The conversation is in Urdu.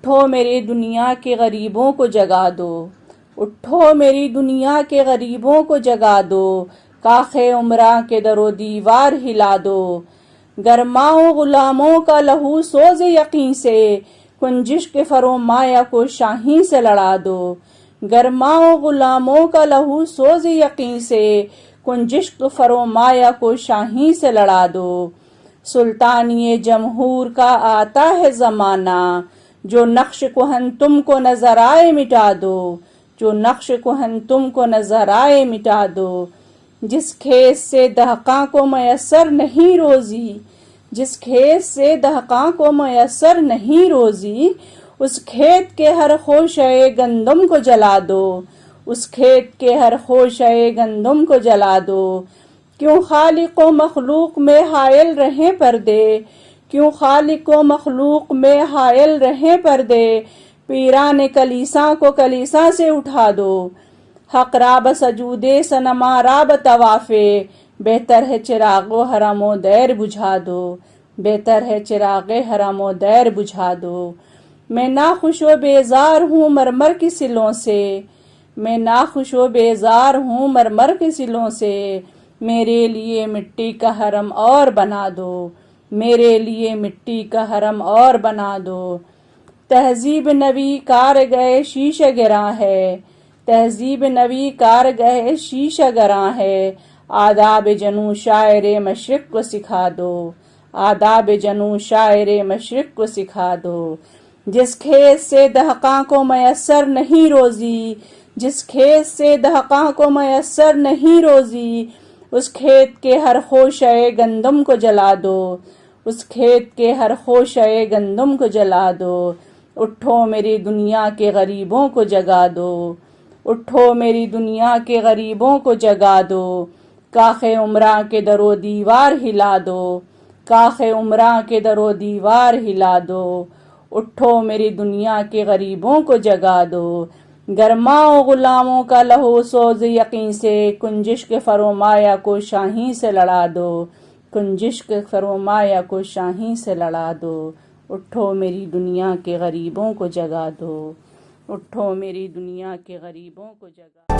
اٹھو میری دنیا کے غریبوں کو جگا دو، اٹھو میری دنیا کے غریبوں کو جگا دو، کاخ عمرہ کے در و دیوار ہلا دو، گرماؤ غلاموں کا لہو سوز یقین سے، کنجش کے فرومایہ کو شاہین سے لڑا دو، گرماؤ غلاموں کا لہو سوز یقین سے، کنجش کے فرومایہ کو شاہین سے لڑا دو، سلطانی جمہور کا آتا ہے زمانہ، جو نقش کہن تم کو نظر آئے مٹا دو، جو نقش کہن تم کو نظر آئے مٹا دو، جس کھیت سے دہقاں کو میسر نہیں روزی، جس کھیت سے دہقاں کو میسر نہیں روزی، اس کھیت کے ہر خوشے گندم کو جلا دو، اس کھیت کے ہر خوشے گندم کو جلا دو، کیوں خالق و مخلوق میں حائل رہیں پردے، کیوں خالق و مخلوق میں حائل رہیں پردے، پیران کلیساں کو کلیساں سے اٹھا دو، حق راب سجودے صنما راب طوافے، بہتر ہے چراغ و حرم و دیر بجھا دو، بہتر ہے چراغ حرم و دیر بجھا دو، میں ناخوش و بیزار ہوں مرمر کی سلوں سے، میں ناخوش و بیزار ہوں مرمر کے سلوں سے، میرے لیے مٹی کا حرم اور بنا دو، میرے لیے مٹی کا حرم اور بنا دو، تہذیب نبی کار گئے شیشہ گراں ہے، تہذیب نبی کار گئے شیشہ گراں ہے، آداب جنوں شاعر مشرق کو سکھا دو، آداب جنوں شاعر مشرق کو سکھا دو، جس کھیت سے دہقاں کو میسر نہیں روزی، جس کھیت سے دہقاں کو میسر نہیں روزی، اس کھیت کے ہر خوشے گندم کو جلا دو، اس کھیت کے ہر خوشے گندم کو جلا دو، اٹھو میری دنیا کے غریبوں کو جگا دو، اٹھو میری دنیا کے غریبوں کو جگا دو، کاخ عمرہ کے در و دیوار ہلا دو، کاخ عمرہ کے در و دیوار ہلا دو، اٹھو میری دنیا کے غریبوں کو جگا دو، گرماؤ غلاموں کا لہو سوز یقین سے، کنجش کے فرومایہ کو شاہین سے لڑا دو، کنجش کے فرومایہ کو شاہین سے لڑا دو، اٹھو میری دنیا کے غریبوں کو جگا دو، اٹھو میری دنیا کے غریبوں کو جگا دو۔